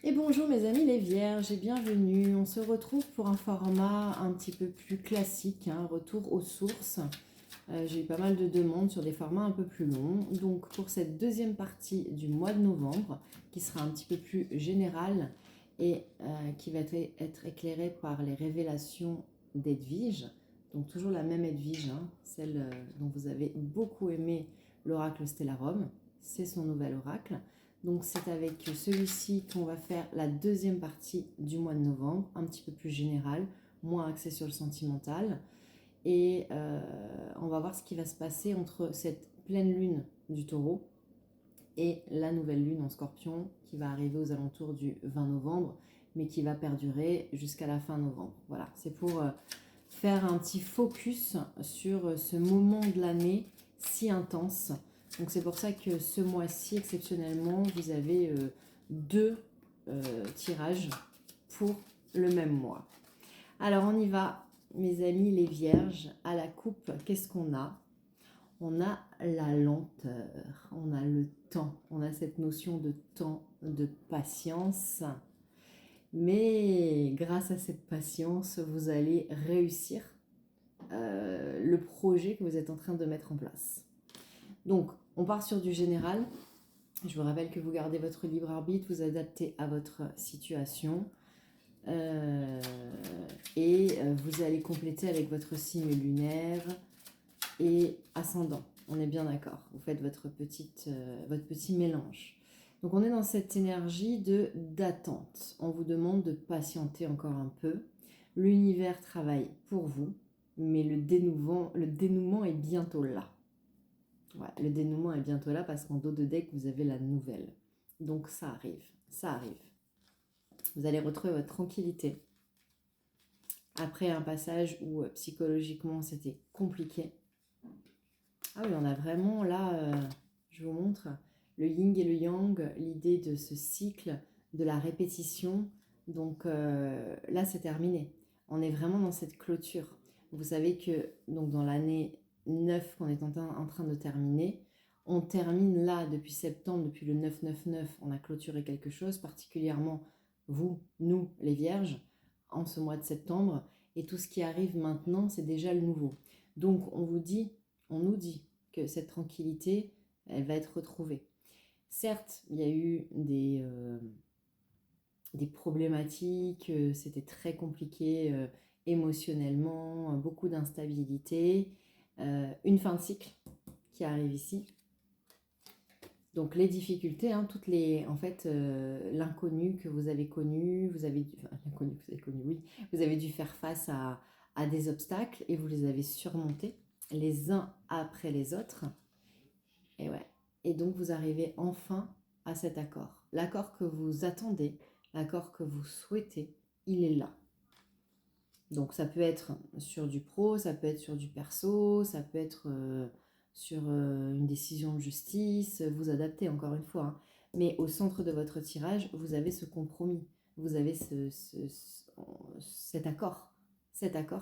Et bonjour mes amis les vierges et bienvenue. On se retrouve pour un format un petit peu plus classique, retour aux sources. J'ai eu pas mal de demandes sur des formats un peu plus longs. Donc pour cette deuxième partie du mois de novembre, qui sera un petit peu plus générale et qui va être éclairée par les révélations d'Edwige. Donc toujours la même Edwige, celle dont vous avez beaucoup aimé l'oracle Stellarum. C'est son nouvel oracle. Donc c'est avec celui-ci qu'on va faire la deuxième partie du mois de novembre, un petit peu plus générale, moins axée sur le sentimental. Et on va voir ce qui va se passer entre cette pleine lune du taureau et la nouvelle lune en scorpion qui va arriver aux alentours du 20 novembre, mais qui va perdurer jusqu'à la fin novembre. Voilà, c'est pour faire un petit focus sur ce moment de l'année si intense. Donc c'est pour ça que ce mois-ci, exceptionnellement, vous avez deux tirages pour le même mois. Alors on y va, mes amis les vierges. À la coupe, qu'est-ce qu'on a? On a la lenteur, on a le temps, on a cette notion de temps, de patience. Mais grâce à cette patience, vous allez réussir le projet que vous êtes en train de mettre en place. Donc, on part sur du général. Je vous rappelle que vous gardez votre libre arbitre, vous adaptez à votre situation. Vous allez compléter avec votre signe lunaire et ascendant. On est bien d'accord. Vous faites votre petit mélange. Donc on est dans cette énergie d'attente. On vous demande de patienter encore un peu. L'univers travaille pour vous, mais le dénouement est bientôt là. Ouais, le dénouement est bientôt là parce qu'en dos de deck, vous avez la nouvelle. Donc ça arrive, ça arrive. Vous allez retrouver votre tranquillité. Après un passage où psychologiquement c'était compliqué. Ah oui, on a vraiment là, je vous montre, le yin et le yang, l'idée de ce cycle, de la répétition. Donc là, c'est terminé. On est vraiment dans cette clôture. Vous savez que donc dans l'année 9 qu'on est en train de terminer, on termine là depuis septembre, depuis le 9-9-9, on a clôturé quelque chose, particulièrement vous, nous, les vierges, en ce mois de septembre. Et tout ce qui arrive maintenant, c'est déjà le nouveau. Donc on nous dit que cette tranquillité, elle va être retrouvée. Certes, il y a eu des problématiques, c'était très compliqué émotionnellement, beaucoup d'instabilité, une fin de cycle qui arrive ici. Donc les difficultés, toutes les, en fait, l'inconnu que vous avez connu, l'inconnu que vous avez connu, oui, vous avez dû faire face à des obstacles et vous les avez surmontés les uns après les autres. Et ouais. Et donc vous arrivez enfin à cet accord. L'accord que vous attendez, l'accord que vous souhaitez, il est là. Donc ça peut être sur du pro, ça peut être sur du perso, ça peut être sur une décision de justice, vous adaptez encore une fois. Mais au centre de votre tirage, vous avez ce compromis, vous avez cet accord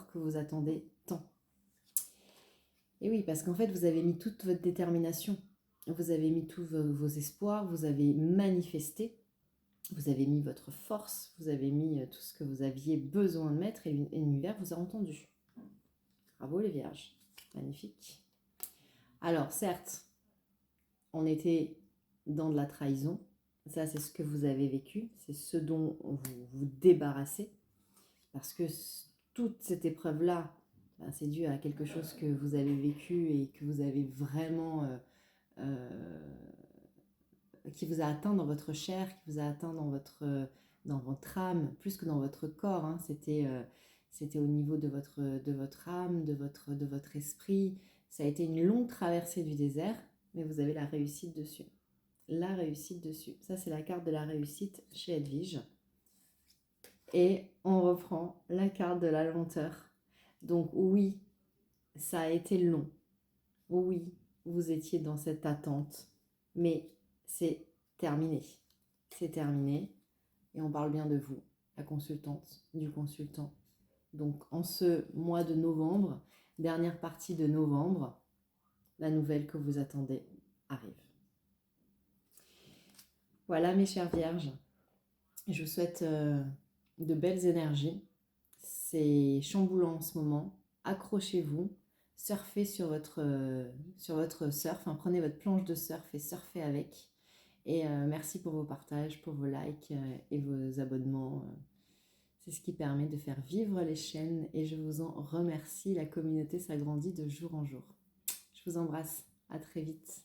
que vous attendez tant. Et oui, parce qu'en fait, vous avez mis toute votre détermination, vous avez mis tous vos espoirs, vous avez manifesté, vous avez mis votre force, vous avez mis tout ce que vous aviez besoin de mettre et l'univers vous a entendu. Bravo les vierges, magnifique. Alors certes, on était dans de la trahison, ça c'est ce que vous avez vécu, c'est ce dont vous vous débarrassez, parce que toute cette épreuve-là, c'est dû à quelque chose que vous avez vécu et que vous avez vraiment... qui vous a atteint dans votre chair, qui vous a atteint dans votre âme, plus que dans votre corps. C'était au niveau de votre âme, de votre esprit. Ça a été une longue traversée du désert, mais vous avez la réussite dessus. La réussite dessus. Ça, c'est la carte de la réussite chez Edwige. Et on reprend la carte de la lenteur. Donc oui, ça a été long. Oui, vous étiez dans cette attente. Mais c'est terminé. C'est terminé. Et on parle bien de vous, la consultante, du consultant. Donc en ce mois de novembre, dernière partie de novembre, la nouvelle que vous attendez arrive. Voilà mes chères vierges. Et je vous souhaite de belles énergies. C'est chamboulant en ce moment. Accrochez-vous. Surfez sur votre surf. Hein. Prenez votre planche de surf et surfez avec. Et merci pour vos partages, pour vos likes et vos abonnements. C'est ce qui permet de faire vivre les chaînes et je vous en remercie. La communauté s'agrandit de jour en jour. Je vous embrasse. À très vite.